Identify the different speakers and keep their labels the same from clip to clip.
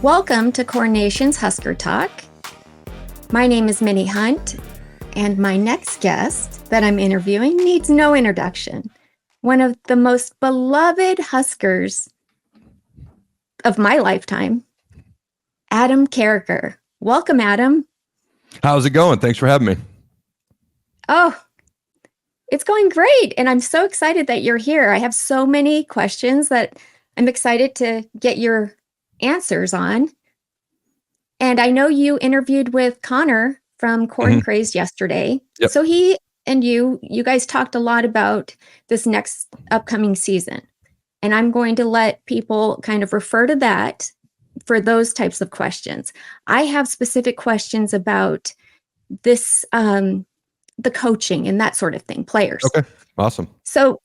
Speaker 1: Welcome to Core Nation's Husker Talk. My name is Minnie Hunt, and my next guest that I'm interviewing needs no introduction. One of the most beloved Huskers of my lifetime, Adam Carriker. Welcome, Adam.
Speaker 2: How's it going? Thanks for having me.
Speaker 1: Oh, it's going great, and I'm so excited that you're here. I have so many questions that I'm excited to get your answers on. And I know you interviewed with Connor from Corn Crazed yesterday.
Speaker 2: Yep.
Speaker 1: So he and you guys talked a lot about this next upcoming season. And I'm going to let people kind of refer to that for those types of questions. I have specific questions about this, the coaching and that sort of thing, players.
Speaker 2: Okay, awesome.
Speaker 1: So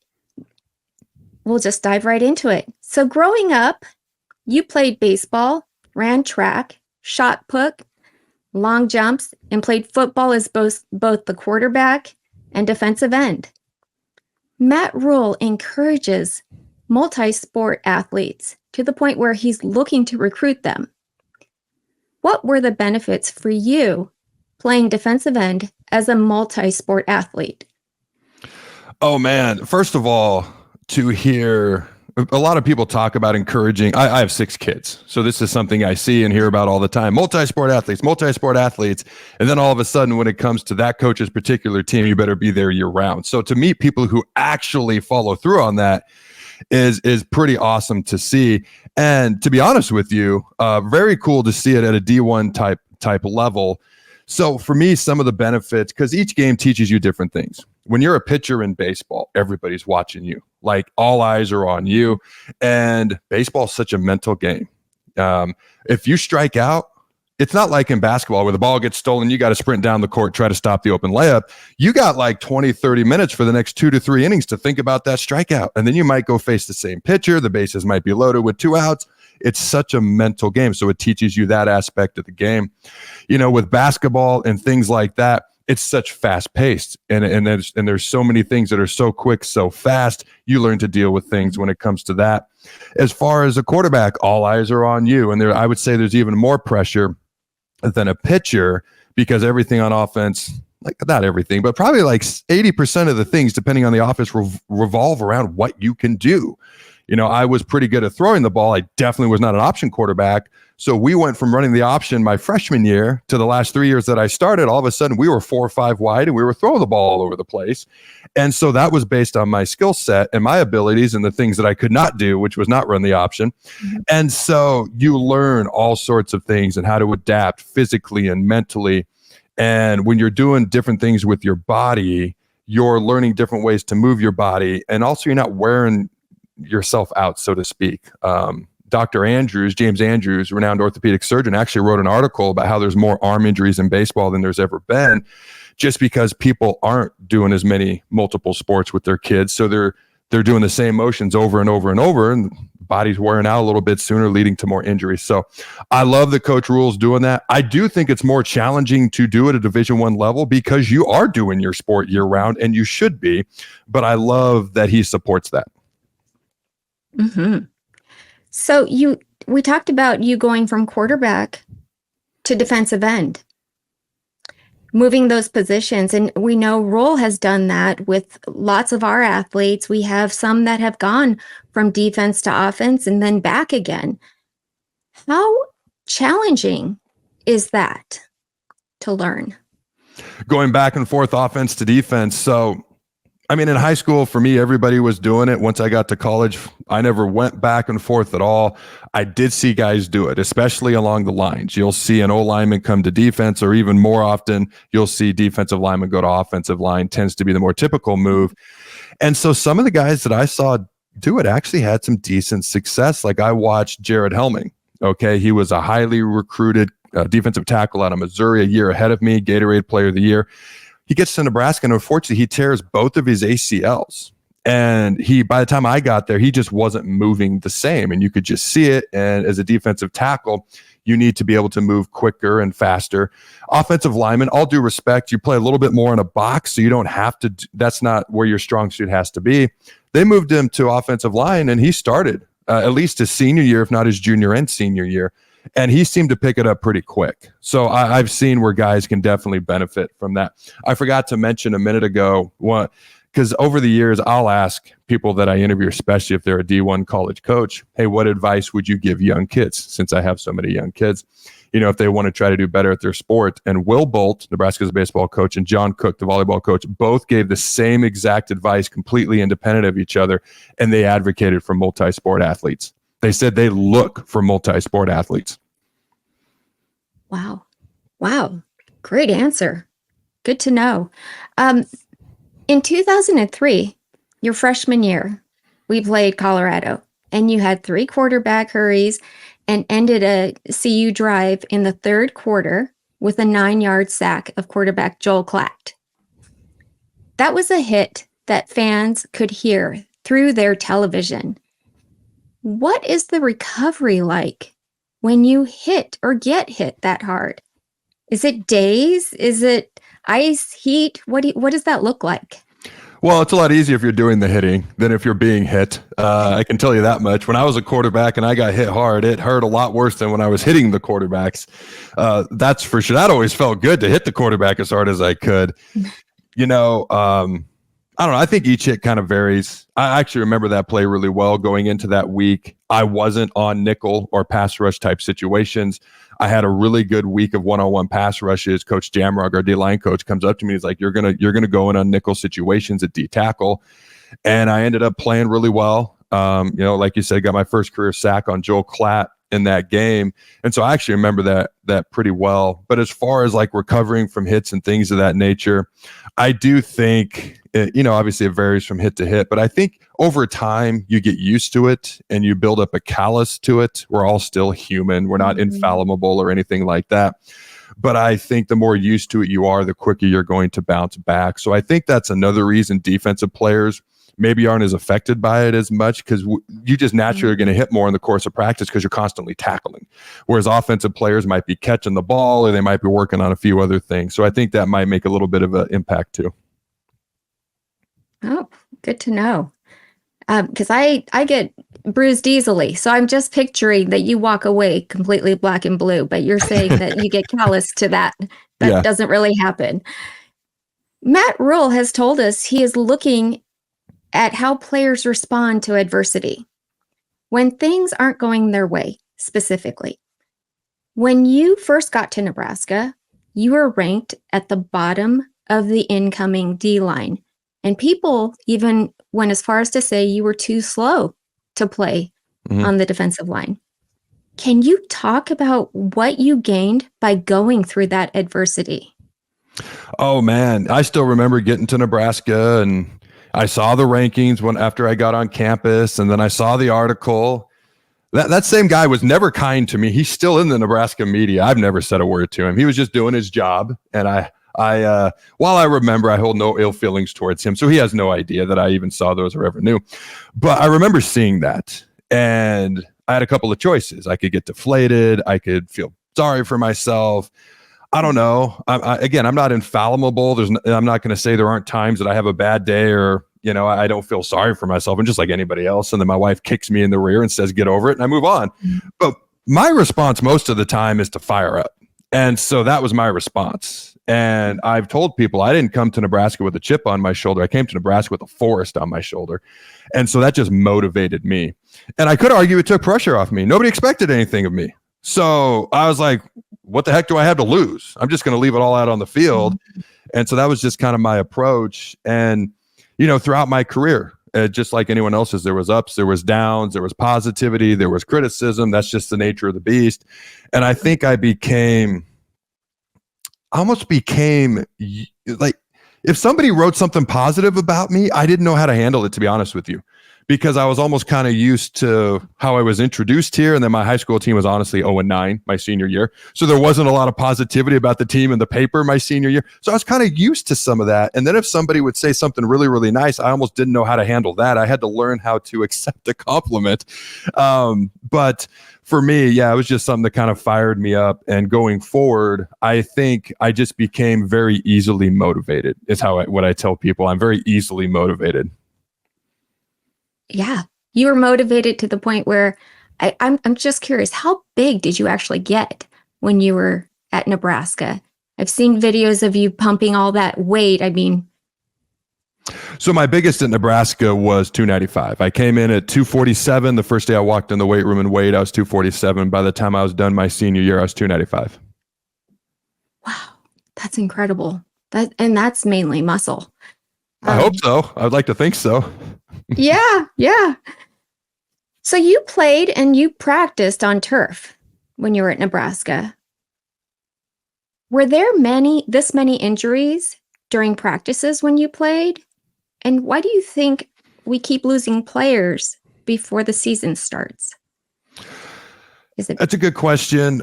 Speaker 1: we'll just dive right into it. So growing up, you played baseball, ran track, shot put, long jumps, and played football as both the quarterback and defensive end. Matt Rule encourages multi-sport athletes to the point where he's looking to recruit them. What were the benefits for you playing defensive end as a multi-sport athlete?
Speaker 2: Oh, man. First of all, to hear a lot of people talk about encouraging. I have 6 kids, so this is something I see and hear about all the time. Multi-sport athletes. And then all of a sudden, when it comes to that coach's particular team, you better be there year round. So to meet people who actually follow through on that is pretty awesome to see. And to be honest with you, very cool to see it at a D1 type level. So for me, some of the benefits, because each game teaches you different things. When you're a pitcher in baseball, everybody's watching you. Like all eyes are on you. And baseball is such a mental game. If you strike out, it's not like in basketball where the ball gets stolen, you got to sprint down the court, try to stop the open layup. You got like 20, 30 minutes for the next 2 to 3 innings to think about that strikeout. And then you might go face the same pitcher. The bases might be loaded with 2 outs. It's such a mental game. So it teaches you that aspect of the game. You know, with basketball and things like that, it's such fast paced and there's so many things that are so quick, so fast. You learn to deal with things when it comes to that. As far as a quarterback, all eyes are on you. And I would say there's even more pressure than a pitcher because everything on offense, like not everything, but probably like 80% of the things, depending on the offense, revolve around what you can do. You know, I was pretty good at throwing the ball. I definitely was not an option quarterback. So we went from running the option my freshman year to the last 3 years that I started. All of a sudden, we were 4 or 5 wide and we were throwing the ball all over the place. And so that was based on my skill set and my abilities and the things that I could not do, which was not run the option. And so you learn all sorts of things and how to adapt physically and mentally. And when you're doing different things with your body, you're learning different ways to move your body. And also you're not wearing yourself out, so to speak. Dr. Andrews, James Andrews, renowned orthopedic surgeon, actually wrote an article about how there's more arm injuries in baseball than there's ever been, just because people aren't doing as many multiple sports with their kids. So they're doing the same motions over and over and over, and the body's wearing out a little bit sooner, leading to more injuries. So I love that Coach Rule's doing that. I do think it's more challenging to do at a Division I level because you are doing your sport year round, and you should be. But I love that he supports that.
Speaker 1: Mm-hmm. So we talked about you going from quarterback to defensive end, moving those positions. And we know Roll has done that with lots of our athletes. We have some that have gone from defense to offense and then back again. How challenging is that to learn?
Speaker 2: Going back and forth offense to defense. So I mean, in high school, for me, everybody was doing it. Once I got to college, I never went back and forth at all. I did see guys do it, especially along the lines. You'll see an O-lineman come to defense, or even more often, you'll see defensive lineman go to offensive line. Tends to be the more typical move. And so some of the guys that I saw do it actually had some decent success. Like I watched Jared Helming. Okay, he was a highly recruited defensive tackle out of Missouri, a year ahead of me, Gatorade Player of the Year. He gets to Nebraska, and unfortunately, he tears both of his ACLs. And by the time I got there, he just wasn't moving the same. And you could just see it. And as a defensive tackle, you need to be able to move quicker and faster. Offensive lineman, all due respect, you play a little bit more in a box, so you don't have to. That's not where your strong suit has to be. They moved him to offensive line, and he started at least his senior year, if not his junior and senior year. And he seemed to pick it up pretty quick. So I've seen where guys can definitely benefit from that. I forgot to mention a minute ago, because over the years, I'll ask people that I interview, especially if they're a D1 college coach, hey, what advice would you give young kids? Since I have so many young kids, if they want to try to do better at their sport. And Will Bolt, Nebraska's baseball coach, and John Cook, the volleyball coach, both gave the same exact advice, completely independent of each other. And they advocated for multi-sport athletes. They said they look for multi-sport athletes.
Speaker 1: Wow. Great answer. Good to know. In 2003, your freshman year, we played Colorado, and you had 3 quarterback hurries and ended a CU drive in the third quarter with a 9-yard sack of quarterback Joel Klatt. That was a hit that fans could hear through their television. What is the recovery like when you hit or get hit that hard? Is it days? Is it ice, heat? What does that look like?
Speaker 2: Well, it's a lot easier if you're doing the hitting than if you're being hit. I can tell you that much. When I was a quarterback and I got hit hard, it hurt a lot worse than when I was hitting the quarterbacks. That's for sure. That always felt good to hit the quarterback as hard as I could. I don't know. I think each hit kind of varies. I actually remember that play really well going into that week. I wasn't on nickel or pass rush type situations. I had a really good week of one-on-one pass rushes. Coach Jamrog, our D-line coach, comes up to me. He's like, you're gonna go in on nickel situations at D tackle. And I ended up playing really well. Like you said, got my first career sack on Joel Klatt in that game. And so I actually remember that pretty well. But as far as like recovering from hits and things of that nature, I do think, obviously it varies from hit to hit, but I think over time you get used to it and you build up a callus to it. We're all still human. We're not infallible or anything like that. But I think the more used to it you are, the quicker you're going to bounce back. So I think that's another reason defensive players maybe aren't as affected by it as much, because you just naturally are going to hit more in the course of practice because you're constantly tackling. Whereas offensive players might be catching the ball or they might be working on a few other things. So I think that might make a little bit of an impact too.
Speaker 1: Oh, good to know. Because I get bruised easily. So I'm just picturing that you walk away completely black and blue, but you're saying that you get callous to that. That doesn't really happen. Matt Rule has told us he is looking at how players respond to adversity when things aren't going their way, specifically. When you first got to Nebraska, you were ranked at the bottom of the incoming D-line. And people even went as far as to say you were too slow to play on the defensive line. Can you talk about what you gained by going through that adversity?
Speaker 2: Oh, man. I still remember getting to Nebraska and I saw the rankings after I got on campus, and then I saw the article. That same guy was never kind to me. He's still in the Nebraska media. I've never said a word to him. He was just doing his job. And while I remember, I hold no ill feelings towards him. So he has no idea that I even saw those or ever knew. But I remember seeing that. And I had a couple of choices. I could get deflated. I could feel sorry for myself. I don't know. Again, I'm not infallible. I'm not going to say there aren't times that I have a bad day or, I don't feel sorry for myself. I'm just like anybody else. And then my wife kicks me in the rear and says, get over it. And I move on. But my response most of the time is to fire up. And so that was my response. And I've told people I didn't come to Nebraska with a chip on my shoulder. I came to Nebraska with a forest on my shoulder. And so that just motivated me. And I could argue it took pressure off me. Nobody expected anything of me. So I was like, what the heck do I have to lose? I'm just going to leave it all out on the field. And so that was just kind of my approach. And, throughout my career, just like anyone else's, there was ups, there was downs, there was positivity, there was criticism. That's just the nature of the beast. And I think I almost became like, if somebody wrote something positive about me, I didn't know how to handle it, to be honest with you. Because I was almost kind of used to how I was introduced here. And then my high school team was honestly 0-9 my senior year. So there wasn't a lot of positivity about the team in the paper my senior year. So I was kind of used to some of that. And then if somebody would say something really, really nice, I almost didn't know how to handle that. I had to learn how to accept a compliment. But for me, it was just something that kind of fired me up. And going forward, I think I just became very easily motivated is what I tell people. I'm very easily motivated.
Speaker 1: Yeah, you were motivated to the point where I'm just curious, how big did you actually get when you were at Nebraska? I've seen videos of you pumping all that weight. I mean,
Speaker 2: So my biggest at Nebraska was 295. I came in at 247. The first day I walked in the weight room and weighed, I was 247. By the time I was done my senior year, I was 295.
Speaker 1: wow, that's incredible. That's mainly muscle.
Speaker 2: I hope so. I'd like to think so.
Speaker 1: Yeah, yeah. So you played and you practiced on turf when you were at Nebraska. Were there this many injuries during practices when you played? And why do you think we keep losing players before the season starts?
Speaker 2: That's a good question.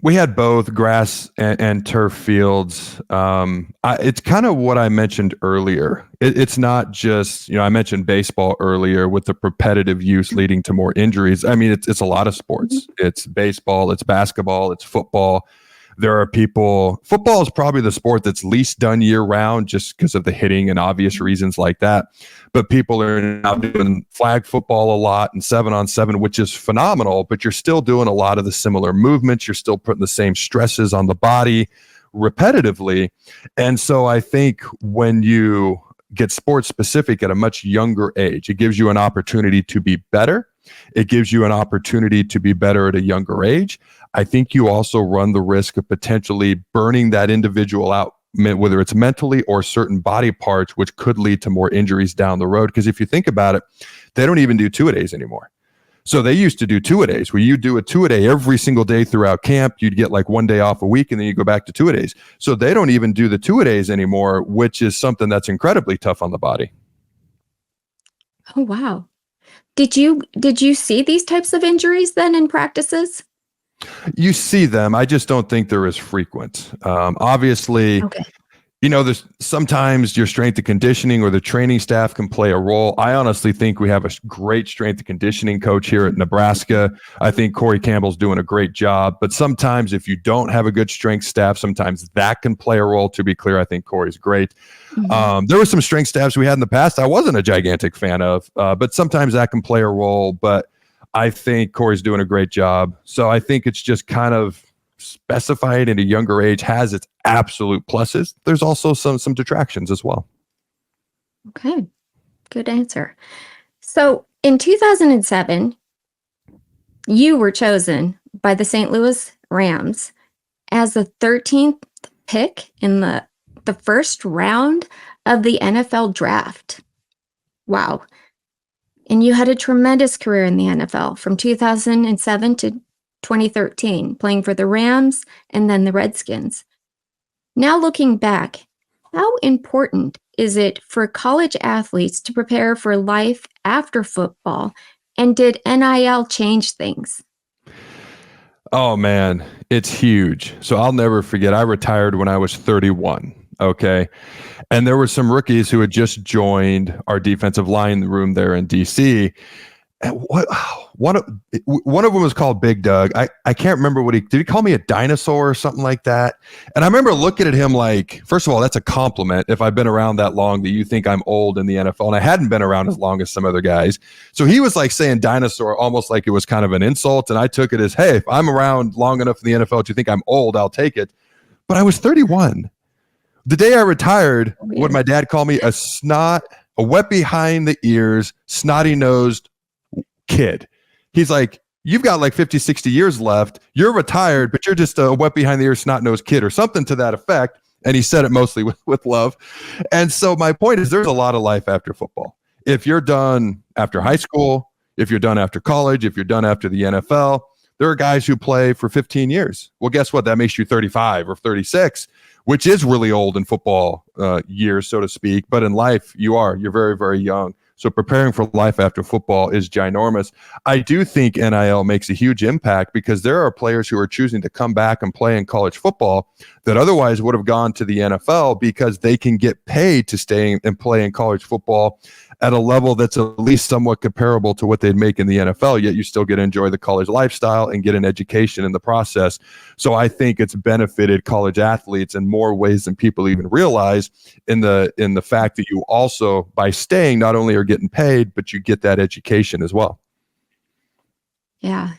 Speaker 2: We had both grass and turf fields. It's kind of what I mentioned earlier. It's not just, I mentioned baseball earlier with the repetitive use leading to more injuries. I mean, it's a lot of sports. It's baseball, it's basketball, it's football. There are football is probably the sport that's least done year round just because of the hitting and obvious reasons like that. But people are now doing flag football a lot and 7-on-7, which is phenomenal, but you're still doing a lot of the similar movements. You're still putting the same stresses on the body repetitively. And so I think when you get sports specific at a much younger age, it gives you an opportunity to be better. It gives you an opportunity to be better at a younger age. I think you also run the risk of potentially burning that individual out, whether it's mentally or certain body parts, which could lead to more injuries down the road. Because if you think about it, they don't even do two-a-days anymore. So they used to do two-a-days where you do a two-a-day every single day throughout camp. You'd get like one day off a week and then you go back to two-a-days. So they don't even do the two-a-days anymore, which is something that's incredibly tough on the body.
Speaker 1: Oh, wow. Did you see these types of injuries then in practices?
Speaker 2: You see them. I just don't think they're as frequent. Obviously,
Speaker 1: Okay.
Speaker 2: there's sometimes your strength and conditioning or the training staff can play a role. I honestly think we have a great strength and conditioning coach here at Nebraska. I think Corey Campbell's doing a great job. But sometimes if you don't have a good strength staff, sometimes that can play a role. To be clear, I think Corey's great. There were some strength staffs we had in the past I wasn't a gigantic fan of, but sometimes that can play a role. But I think Corey's doing a great job. So I think it's just kind of specified at a younger age has its absolute pluses. There's also some detractions as well.
Speaker 1: Okay. Good answer. So in 2007, you were chosen by the St. Louis Rams as the 13th pick in the first round of the NFL draft. Wow. And you had a tremendous career in the NFL from 2007 to 2013, playing for the Rams and then the Redskins. Now looking back, how important is it for college athletes to prepare for life after football? And did NIL change things?
Speaker 2: Oh man, it's huge. So I'll never forget. I retired when I was 31. Okay. And there were some rookies who had just joined our defensive line room there in DC. And one of them was called Big Doug. I can't remember did he call me a dinosaur or something like that? And I remember looking at him like, first of all, that's a compliment if I've been around that long that you think I'm old in the NFL. And I hadn't been around as long as some other guys. So he was like saying dinosaur almost like it was kind of an insult. And I took it as, hey, if I'm around long enough in the NFL to think I'm old, I'll take it. But I was 31. The day I retired, what my dad called me a wet behind the ears, snotty-nosed kid. He's like, you've got like 50, 60 years left. You're retired, but you're just a wet behind the ears, snot-nosed kid or something to that effect. And he said it mostly with love. And so my point is there's a lot of life after football. If you're done after high school, if you're done after college, if you're done after the NFL, there are guys who play for 15 years. Well, guess what? That makes you 35 or 36, which is really old in football years, so to speak. But in life, you're very, very young. So preparing for life after football is ginormous. I do think NIL makes a huge impact because there are players who are choosing to come back and play in college football that otherwise would have gone to the NFL because they can get paid to stay and play in college football at a level that's at least somewhat comparable to what they'd make in the NFL, yet you still get to enjoy the college lifestyle and get an education in the process. So I think it's benefited college athletes in more ways than people even realize in the fact that you also, by staying, not only are getting paid, but you get that education as well.
Speaker 1: Yeah.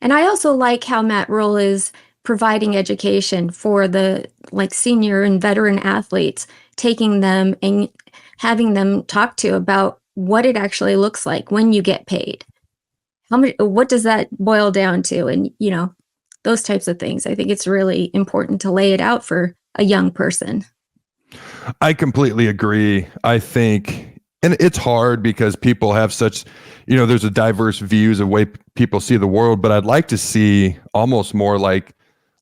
Speaker 1: And I also like how Matt Rule is providing education for the like senior and veteran athletes, taking them and having them talk to about what it actually looks like when you get paid. How much, what does that boil down to? And, those types of things. I think it's really important to lay it out for a young person.
Speaker 2: I completely agree. I think, and it's hard because people have such, there's a diverse views of way people see the world, but I'd like to see almost more like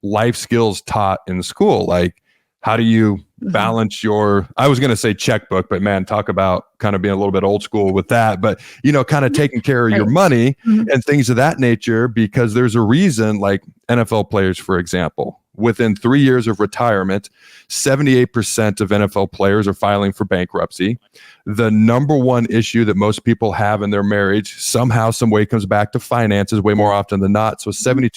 Speaker 2: life skills taught in school. Like, how do you balance I was going to say checkbook, but man, talk about kind of being a little bit old school with that, but kind of taking care of your money and things of that nature, because there's a reason, like NFL players, for example, within 3 years of retirement, 78% of NFL players are filing for bankruptcy. The number one issue that most people have in their marriage, somehow, some way, comes back to finances way more often than not. So 72%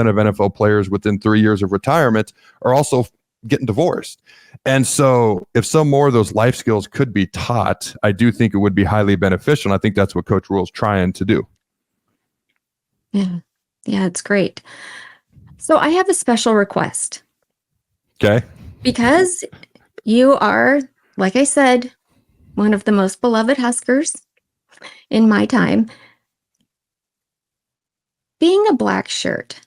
Speaker 2: of NFL players within 3 years of retirement are also getting divorced. And so if some more of those life skills could be taught, I do think it would be highly beneficial. And I think that's what Coach Rule's trying to do.
Speaker 1: Yeah. Yeah, it's great. So I have a special request.
Speaker 2: Okay.
Speaker 1: Because you are, like I said, one of the most beloved Huskers in my time. Being a black shirt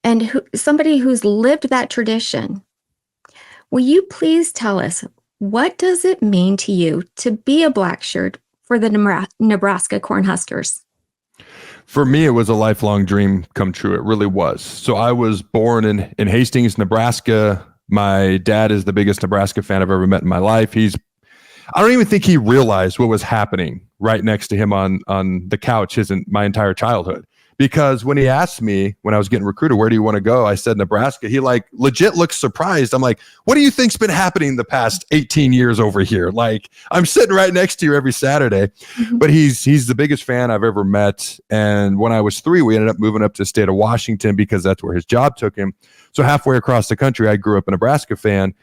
Speaker 1: and somebody who's lived that tradition, will you please tell us, what does it mean to you to be a black shirt for the Nebraska Cornhuskers?
Speaker 2: For me, it was a lifelong dream come true. It really was. So I was born in Hastings, Nebraska. My dad is the biggest Nebraska fan I've ever met in my life. I don't even think he realized what was happening right next to him on the couch my entire childhood. Because when he asked me, when I was getting recruited, where do you want to go? I said Nebraska. He like legit looks surprised. I'm like, what do you think's been happening the past 18 years over here? Like, I'm sitting right next to you every Saturday. But he's the biggest fan I've ever met. And when I was 3, we ended up moving up to the state of Washington because that's where his job took him. So halfway across the country, I grew up a Nebraska fan.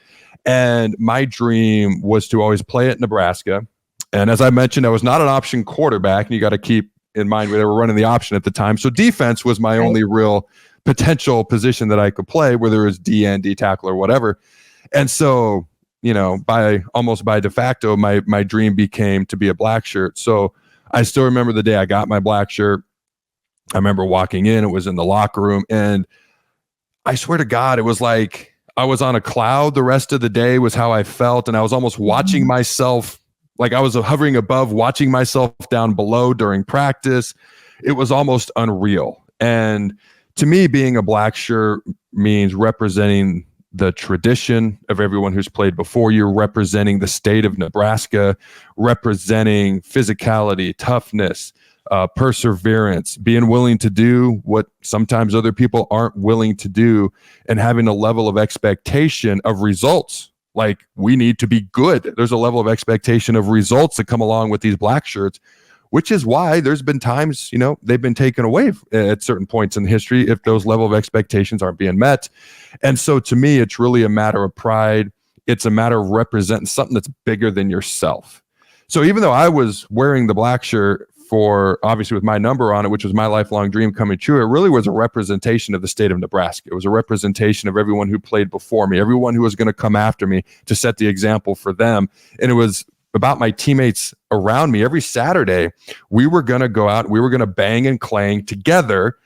Speaker 2: And my dream was to always play at Nebraska. And as I mentioned, I was not an option quarterback, and you got to keep in mind they were running the option at the time. So defense was my only real potential position that I could play, whether it was DN, D tackle, or whatever. And so, by de facto, my dream became to be a black shirt. So I still remember the day I got my black shirt. I remember walking in, it was in the locker room, and I swear to God, it was like I was on a cloud the rest of the day was how I felt. And I was almost watching myself, like I was hovering above, watching myself down below during practice. It was almost unreal. And to me, being a black shirt means representing the tradition of everyone who's played before you, representing the state of Nebraska, representing physicality, toughness, perseverance, being willing to do what sometimes other people aren't willing to do, and having a level of expectation of results. Like, we need to be good. There's a level of expectation of results that come along with these black shirts, which is why there's been times, they've been taken away at certain points in history if those level of expectations aren't being met. And so to me, it's really a matter of pride. It's a matter of representing something that's bigger than yourself. So even though I was wearing the black shirt obviously with my number on it, which was my lifelong dream coming true, it really was a representation of the state of Nebraska. It was a representation of everyone who played before me, everyone who was going to come after me to set the example for them. And it was about my teammates around me. Every Saturday, we were going to go out, we were going to bang and clang together,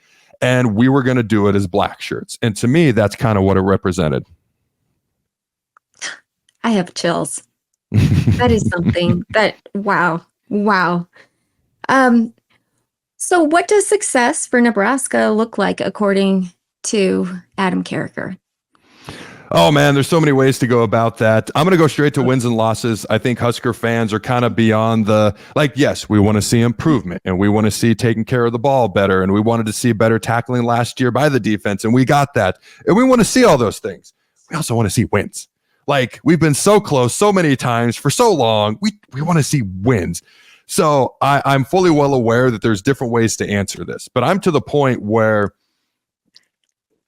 Speaker 2: and we were going to do it as black shirts. And to me, that's kind of what it represented.
Speaker 1: I have chills. That is something that, wow. So what does success for Nebraska look like according to Adam Carriker?
Speaker 2: Oh man, there's so many ways to go about that. I'm going to go straight to wins and losses. I think Husker fans are kind of beyond yes, we want to see improvement, and we want to see taking care of the ball better, and we wanted to see better tackling last year by the defense, and we got that. And we want to see all those things. We also want to see wins. Like, we've been so close so many times for so long. We want to see wins. So I'm fully well aware that there's different ways to answer this, but I'm to the point where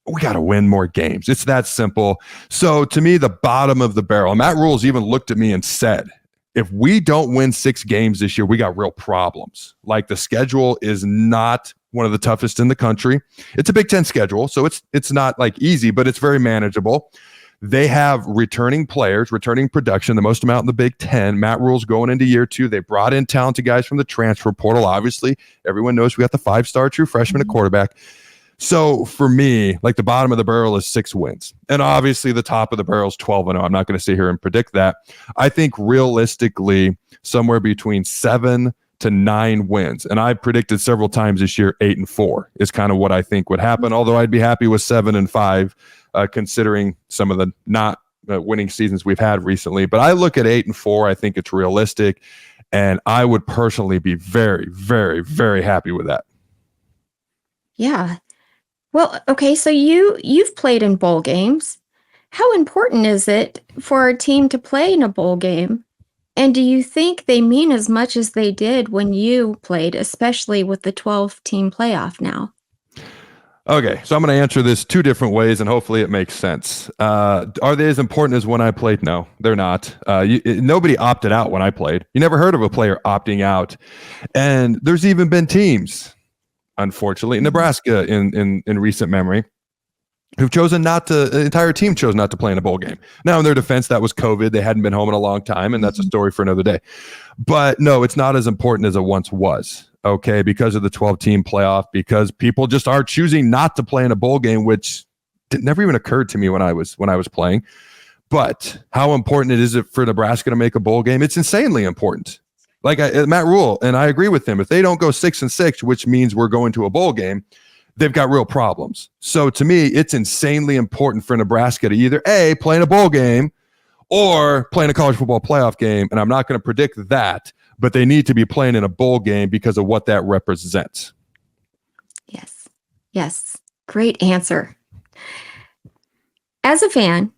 Speaker 2: we got to win more games. It's that simple. So to me, the bottom of the barrel, and Matt Rules even looked at me and said, if we don't win 6 games this year, we got real problems. Like, the schedule is not one of the toughest in the country. It's a Big Ten schedule, so it's not like easy, but it's very manageable. They have returning players, returning production, the most amount in the Big Ten. Matt Rule's going into year 2. They brought in talented guys from the transfer portal. Obviously, everyone knows we got the 5-star true freshman at quarterback. So for me, like the bottom of the barrel is 6 wins. And obviously the top of the barrel is 12-0. I'm not going to sit here and predict that. I think realistically, somewhere between 7 to 9 wins. And I predicted several times this year 8-4 is kind of what I think would happen. Although I'd be happy with 7-5. Considering some of the not winning seasons we've had recently. But I look at 8-4. I think it's realistic. And I would personally be very, very, very happy with that.
Speaker 1: Yeah. Well, okay, so you've played in bowl games. How important is it for a team to play in a bowl game? And do you think they mean as much as they did when you played, especially with the 12-team playoff now?
Speaker 2: Okay, so I'm going to answer this 2 different ways, and hopefully it makes sense. Are they as important as when I played? No, they're not. Nobody opted out when I played. You never heard of a player opting out. And there's even been teams, unfortunately, Nebraska in recent memory, who've chosen not to, the entire team chose not to play in a bowl game. Now, in their defense, that was COVID. They hadn't been home in a long time, and that's a story for another day. But no, it's not as important as it once was. Okay, because of the 12-team playoff, because people just are choosing not to play in a bowl game, which never even occurred to me when I was playing. But how important it is for Nebraska to make a bowl game? It's insanely important. Like Matt Rule, and I agree with him. If they don't go 6-6, which means we're going to a bowl game, they've got real problems. So to me, it's insanely important for Nebraska to either A, play in a bowl game or play in a college football playoff game. And I'm not going to predict that, but they need to be playing in a bowl game because of what that represents.
Speaker 1: Yes. Yes. Great answer. As a fan,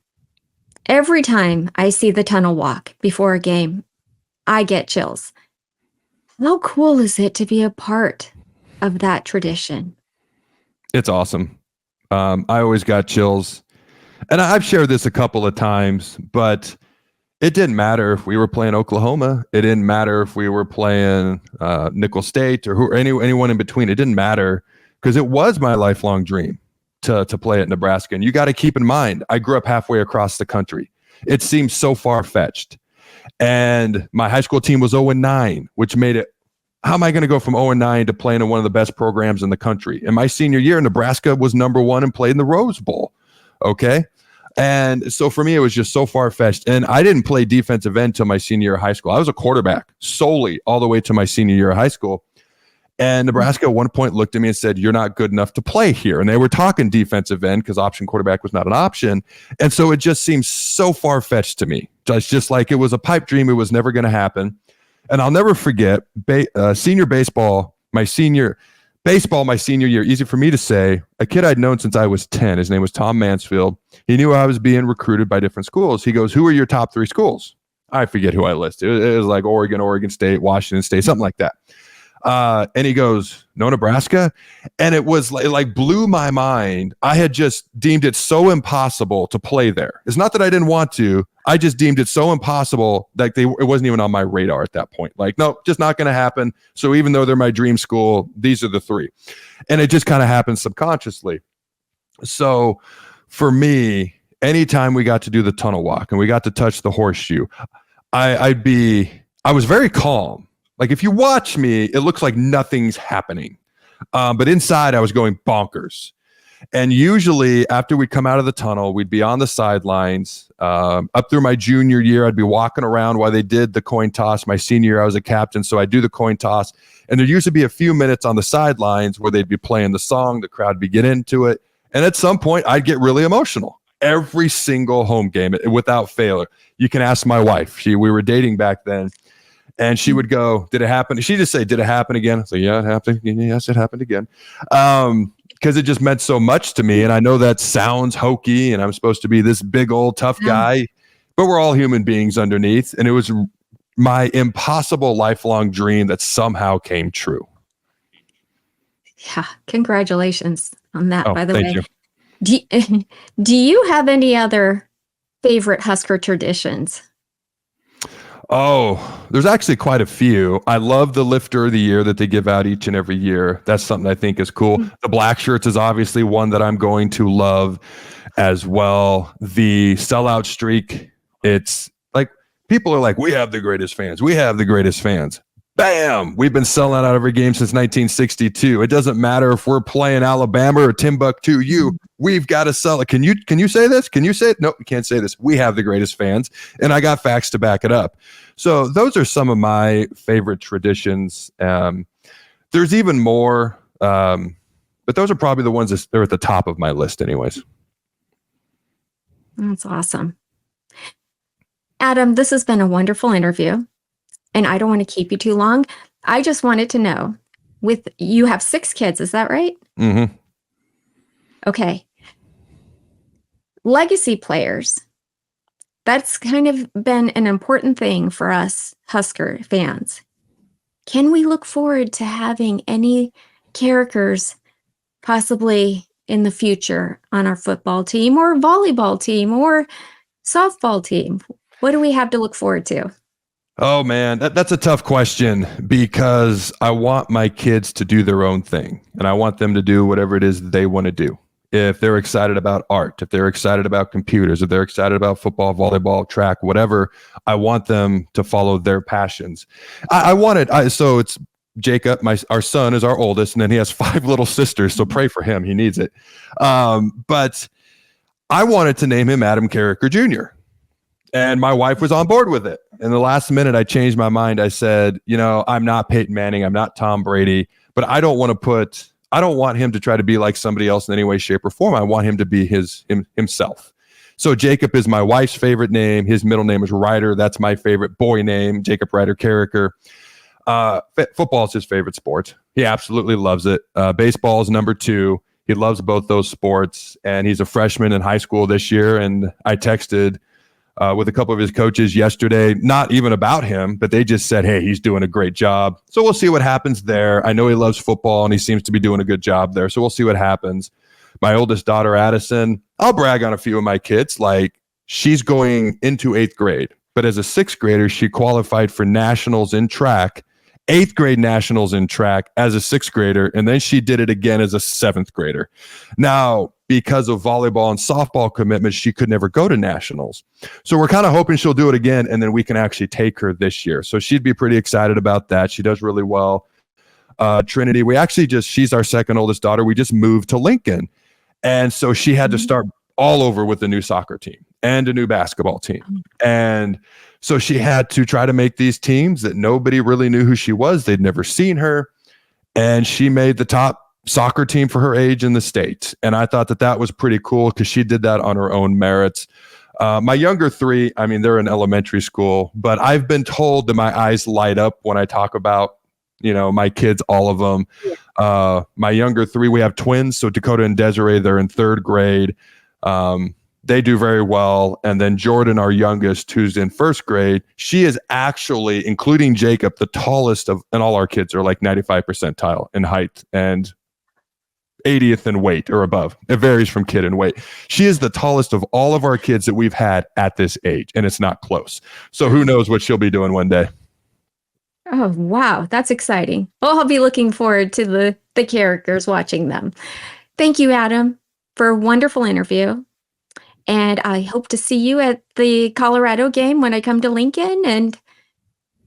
Speaker 1: every time I see the tunnel walk before a game, I get chills. How cool is it to be a part of that tradition?
Speaker 2: It's awesome. I always got chills. And I've shared this a couple of times, but it didn't matter if we were playing Oklahoma. It didn't matter if we were playing Nickel State or anyone in between. It didn't matter because it was my lifelong dream to play at Nebraska. And you got to keep in mind, I grew up halfway across the country. It seems so far-fetched. And my high school team was 0-9, which made it, how am I going to go from 0-9 to playing in one of the best programs in the country? In my senior year, Nebraska was number 1 and played in the Rose Bowl. Okay. And so for me, it was just so far-fetched. And I didn't play defensive end till my senior year of high school. I was a quarterback solely all the way to my senior year of high school. And Nebraska at one point looked at me and said, "You're not good enough to play here." And they were talking defensive end because option quarterback was not an option. And so it just seems so far-fetched to me. Just like it was a pipe dream. It was never going to happen. And I'll never forget senior baseball, my senior year, easy for me to say, a kid I'd known since I was 10. His name was Tom Mansfield. He knew I was being recruited by different schools. He goes, "Who are your top 3 schools?" I forget who I listed. It was like Oregon State, Washington State, something like that. And he goes, "No Nebraska?" And it was like blew my mind. I had just deemed it so impossible to play there. It's not that I didn't want to. I just deemed it so impossible that it wasn't even on my radar at that point. Like, no, just not going to happen. So even though they're my dream school, these are the 3. And it just kind of happened subconsciously. So for me, anytime we got to do the tunnel walk and we got to touch the horseshoe, I was very calm. Like if you watch me, it looks like nothing's happening. But inside I was going bonkers. And usually after we come out of the tunnel, we'd be on the sidelines. Up through my junior year, I'd be walking around while they did the coin toss. My senior year, I was a captain, so I'd do the coin toss. And there used to be a few minutes on the sidelines where they'd be playing the song, the crowd would be getting into it. And at some point, I'd get really emotional. Every single home game, without failure. You can ask my wife. We were dating back then. And she would go, "Did it happen?" She'd just say, "Did it happen again?" So yeah, it happened. Yes, it happened again. Because it just meant so much to me. And I know that sounds hokey and I'm supposed to be this big old tough guy, but we're all human beings underneath. And it was my impossible lifelong dream that somehow came true.
Speaker 1: Yeah, congratulations on that, by the way.
Speaker 2: You.
Speaker 1: Do you have any other favorite Husker traditions?
Speaker 2: Oh, there's actually quite a few. I love the lifter of the year that they give out each and every year. That's something I think is cool. The black shirts is obviously one that I'm going to love as well. The sellout streak, it's like people are like, we have the greatest fans. We have the greatest fans. Bam! We've been selling out every game since 1962. It doesn't matter if we're playing Alabama or Timbuktu. We've got to sell it. Can you say this? Can you say it? No, you can't say this. We have the greatest fans, and I got facts to back it up. So those are some of my favorite traditions. There's even more, but those are probably the ones that are at the top of my list, anyways.
Speaker 1: That's awesome. Adam, this has been a wonderful interview, and I don't want to keep you too long. I just wanted to know, you have 6 kids, is that right?
Speaker 2: Mm-hmm.
Speaker 1: Okay. Legacy players, that's kind of been an important thing for us Husker fans. Can we look forward to having any Carrikers possibly in the future on our football team or volleyball team or softball team? What do we have to look forward to?
Speaker 2: Oh man, that's a tough question because I want my kids to do their own thing and I want them to do whatever it is they want to do. If they're excited about art, if they're excited about computers, if they're excited about football, volleyball, track, whatever, I want them to follow their passions. So it's Jacob, our son is our oldest, and then he has 5 little sisters. So pray for him. He needs it. But I wanted to name him Adam Carriker Jr. And my wife was on board with it. In the last minute, I changed my mind. I said, I'm not Peyton Manning. I'm not Tom Brady, but I don't want him to try to be like somebody else in any way, shape, or form. I want him to be himself. So Jacob is my wife's favorite name. His middle name is Ryder. That's my favorite boy name, Jacob Ryder Carriker. Football is his favorite sport. He absolutely loves it. Baseball is number 2. He loves both those sports, and he's a freshman in high school this year. And I texted with a couple of his coaches yesterday, not even about him, but they just said, hey, he's doing a great job. So we'll see what happens there. I know he loves football and he seems to be doing a good job there. So we'll see what happens. My oldest daughter, Addison, I'll brag on a few of my kids. Like, she's going into 8th grade, but as a 6th grader, she qualified for nationals in track, 8th grade nationals in track as a 6th grader. And then she did it again as a 7th grader. Now, because of volleyball and softball commitments, she could never go to nationals. So we're kind of hoping she'll do it again, and then we can actually take her this year. So she'd be pretty excited about that. She does really well. Trinity, she's our second oldest daughter. We just moved to Lincoln. And so she had to start all over with a new soccer team and a new basketball team. And so she had to try to make these teams that nobody really knew who she was. They'd never seen her. And she made the top soccer team for her age in the state. And I thought that was pretty cool because she did that on her own merits. My younger 3, they're in elementary school, but I've been told that my eyes light up when I talk about, my kids, all of them. Yeah. My younger 3, we have twins. So Dakota and Desiree, they're in 3rd grade. They do very well. And then Jordan, our youngest, who's in 1st grade, she is actually, including Jacob, the tallest and all our kids are like 95th percentile in height and 80th in weight or above. It varies from kid and weight. She is the tallest of all of our kids that we've had at this age, and it's not close. So who knows what she'll be doing one day.
Speaker 1: Oh, wow. That's exciting. Well, I'll be looking forward to the Carrikers watching them. Thank you, Adam, for a wonderful interview. And I hope to see you at the Colorado game when I come to Lincoln. And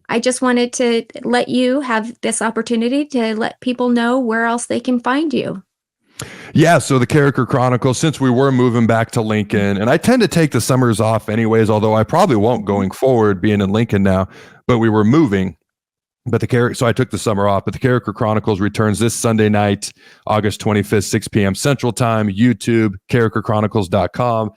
Speaker 1: I just wanted to let you have this opportunity to let people know where else they can find you.
Speaker 2: Yeah, so the Carriker Chronicles, since we were moving back to Lincoln, and I tend to take the summers off anyways, although I probably won't going forward being in Lincoln now, but we were moving. So I took the summer off, but the Carriker Chronicles returns this Sunday night, August 25th, 6 p.m. Central Time, YouTube, carrikerchronicles.com.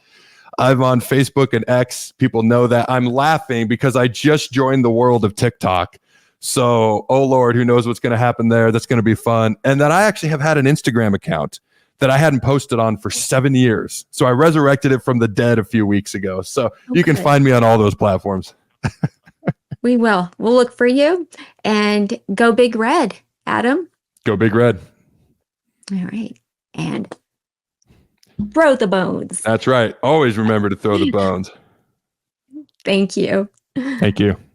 Speaker 2: I'm on Facebook and X. People know that. I'm laughing because I just joined the world of TikTok. So, oh Lord, who knows what's going to happen there? That's going to be fun. And then I actually have had an Instagram account that I hadn't posted on for 7 years. So I resurrected it from the dead a few weeks ago. So You can find me on all those platforms.
Speaker 1: We will. We'll look for you. And go Big Red, Adam.
Speaker 2: Go Big Red.
Speaker 1: All right. And throw the bones.
Speaker 2: That's right. Always remember to throw the bones.
Speaker 1: Thank you.
Speaker 2: Thank you.